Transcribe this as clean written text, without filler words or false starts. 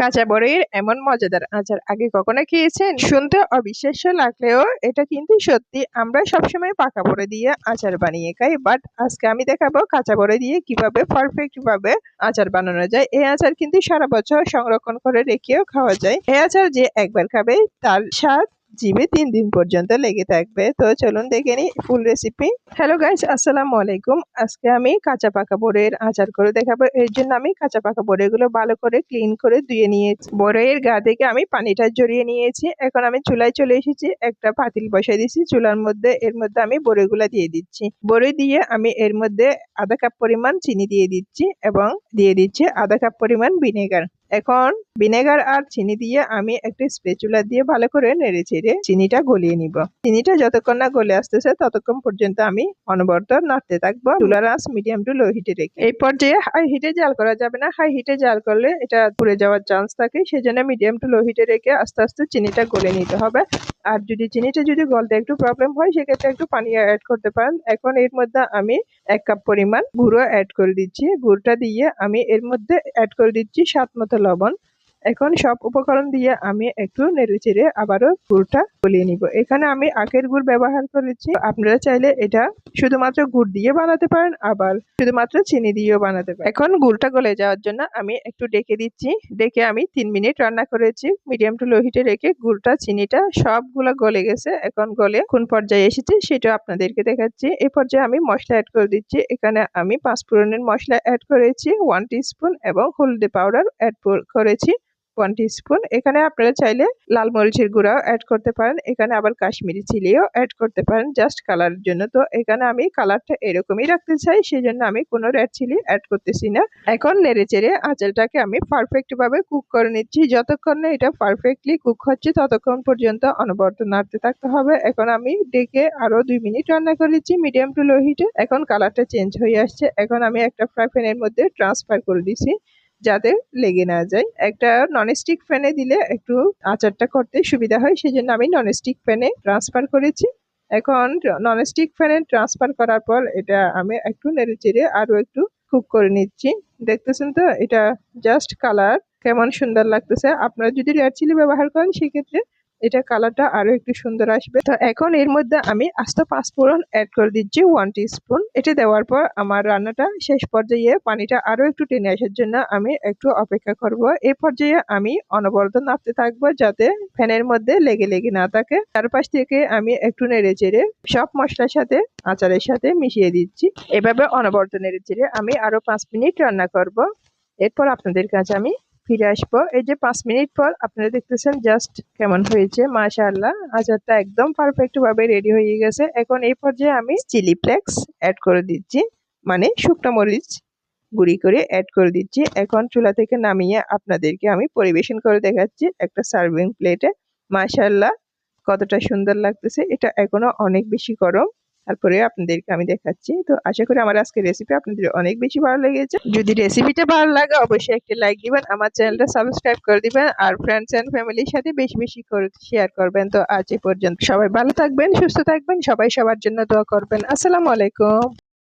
কাঁচা বড়ির এমন মজাদার আচার আগে কখনো খেয়েছেন? শুনতে অবিশ্বাস্য লাগলেও এটা কিন্তু সত্যি। আমরা সবসময় পাকা বড়ি দিয়ে আচার বানিয়ে খাই, বাট আজকে আমি দেখাবো কাঁচা বড়ি দিয়ে কিভাবে পারফেক্ট ভাবে আচার বানানো যায়। এই আচার কিন্তু সারা বছর সংরক্ষণ করে রেখেও খাওয়া যায়। এই আচার যে একবার খাবে তার স্বাদ জিভে 3 দিন পর্যন্ত লেগে থাকবে। তো চলুন দেখে নিই ফুল রেসিপি। হ্যালো গাইস, আসসালামু আলাইকুম। আজকে আমি কাঁচা পাকা বড়ির আচার করে দেখাবো। এর জন্য আমি কাঁচা পাকা বড়িগুলো ভালো করে ক্লিন করে ধুয়ে নিয়েছি। বড়ির গা থেকে আমি পানিটা ঝরিয়ে নিয়েছি। এখন আমি চুলায় চলে এসেছি, একটা পাতিল বসাই দিয়েছি চুলার মধ্যে। এর মধ্যে আমি বড়িগুলো দিয়ে দিচ্ছি। বড়ি দিয়ে আমি এর মধ্যে আধা কাপ পরিমাণ চিনি দিয়ে দিচ্ছি এবং দিয়ে দিচ্ছি আধা কাপ পরিমাণ ভিনেগার। এখন ভিনেগার আর চিনি দিয়ে আমি একটা স্প্যাচুলা দিয়ে ভালো করে নেড়ে চেড়ে চিনিটা গলিয়ে নিব। চিনিটা যতক্ষণ না গলে আসতেছে ততক্ষণ পর্যন্ত আমি অনবরত নাড়তে থাকবো, চুলার আঁচ মিডিয়াম টু লো হিটে রেখে। এই পর্যায়ে হাই হিটে জাল করা যাবে না, হাই হিটে জাল করলে এটা পুড়ে যাওয়ার চান্স থাকে। সেজন্য মিডিয়াম টু লো হিটে রেখে আস্তে আস্তে চিনিটা গলে নিতে হবে। আর চিনিটা যদি গলতে একটু প্রবলেম হয় সেক্ষেত্রে একটু পানি অ্যাড করতে পারেন। এখন এর মধ্যে আমি 1 কাপ পরিমাণ গুঁড়ো অ্যাড করে দিচ্ছি। গুড়টা দিয়ে আমি এর মধ্যে অ্যাড করে দিচ্ছি স্বাদ মতো লবণ। এখন সব উপকরণ দিয়ে আমি একটু নেড়ে চেড়ে আবারও গুড়টা গলিয়ে নিব। এখানে আমি আখের গুড় ব্যবহার করেছি। আপনারা চাইলে এটা শুধুমাত্র গুড় দিয়ে বানাতে পারেন, আবার শুধুমাত্র চিনি দিয়েও বানাতে পারেন। এখন গুড়টা গলে যাওয়ার জন্য আমি একটু ডেকে দিচ্ছি। ডেকে আমি 3 মিনিট রান্না করেছি মিডিয়াম টু লো হিটে রেখে। গুড়টা চিনিটা সবগুলো গলে গেছে। এখন গলে কোন পর্যায়ে এসেছে সেটা আপনাদেরকে দেখাচ্ছি। এই পর্যায়ে আমি মশলা অ্যাড করে দিচ্ছি। এখানে আমি 5 ফোড়নের মশলা অ্যাড করেছি 1 টিস্পুন এবং হলদি পাউডার অ্যাড করেছি 1 টিস্পুন। এখানে আপনারা চাইলে লাল মরিচের গুঁড়াও অ্যাড করতে পারেন। এখানে আবার কাশ্মীরি চিলিও অ্যাড করতে পারেন জাস্ট কালারের জন্য। তো এখানে আমি কালারটা এরকমই রাখতে চাই, সেজন্য আমি কোনো রেড চিলি অ্যাড করতেছি না। এখন নেড়ে চেড়ে আঁচলটাকে আমি পারফেক্ট ভাবে কুক করে নিচ্ছি। যতক্ষণ না এটা পারফেক্টলি কুক হচ্ছে ততক্ষণ পর্যন্ত অনবরত নাড়তে থাকতে হবে। এখন আমি ডেকে আরো 2 মিনিট রান্না করেছি মিডিয়াম টু লো হিটে। এখন কালারটা চেঞ্জ হয়ে আসছে। এখন আমি একটা ফ্রাই প্যানের মধ্যে ট্রান্সফার করে দিছি যাতে লেগে না যায়। একটা ননস্টিক প্যানে দিলে একটু আচারটা করতে সুবিধা হয়, সেজন্য আমি ননস্টিক প্যানে ট্রান্সফার করেছি। এখন ননস্টিক প্যানে ট্রান্সফার করার পর এটা আমি একটু নেড়ে চেড়ে আরো একটু কুক করে নিচ্ছি। দেখতেছেন তো এটা জাস্ট কালার কেমন সুন্দর লাগতেছে। আপনারা যদি রেড চিলি ব্যবহার করেন সেক্ষেত্রে এটা কালারটা আরো একটু সুন্দর আসবে। তো এখন এর মধ্যে আমি আস্ত 5 ফোড়ন অ্যাড করে দিচ্ছি 1 টিস্পুন। এটা দেওয়ার পর আমার রান্নাটা শেষ পর্যায়ে পানিটা আরো একটু টেনে আসার জন্য আমি একটু অপেক্ষা করব। এই পর্যায়ে আমি অনবরত নাড়তে থাকবো যাতে ফ্যানের মধ্যে লেগে লেগে না থাকে। চারপাশ থেকে আমি একটু নেড়ে চেড়ে সব মশলার সাথে আচারের সাথে মিশিয়ে দিচ্ছি। এভাবে অনবরত নেড়ে চেড়ে আমি আরো 5 মিনিট রান্না করব। এরপর আপনাদের কাছে আমি ফিরে আসবো। এই যে 5 মিনিট পর আপনারা দেখতেছেন জাস্ট কেমন হয়েছে। মাশাআল্লাহ, আচারটা একদম পারফেক্ট ভাবে রেডি হয়ে গেছে। এখন এই পর্যায়ে আমি চিলি ফ্লেক্স অ্যাড করে দিচ্ছি, মানে শুকনো মরিচ গুঁড়ি করে অ্যাড করে দিচ্ছি। এখন চুলা থেকে নামিয়ে আপনাদেরকে আমি পরিবেশন করে দেখাচ্ছি একটা সার্ভিং প্লেটে। মাশাআল্লাহ, কতটা সুন্দর লাগতেছে। এটা এখনো অনেক বেশি গরম, তারপরে আপনাদেরকে আমি দেখাচ্ছি। তো আশা করি আমার আজকের রেসিপি আপনাদের অনেক বেশি ভালো লেগেছে। যদি রেসিপিটা ভালো লাগে অবশ্যই একটা লাইক দিবেন, আমার চ্যানেলটা সাবস্ক্রাইব করে দিবেন, আর ফ্রেন্ডস এন্ড ফ্যামিলির সাথে বেশি বেশি করে শেয়ার করবেন। তো আজ এই পর্যন্ত, সবাই ভালো থাকবেন, সুস্থ থাকবেন, সবাই সবার জন্য দোয়া করবেন। আসসালামু আলাইকুম।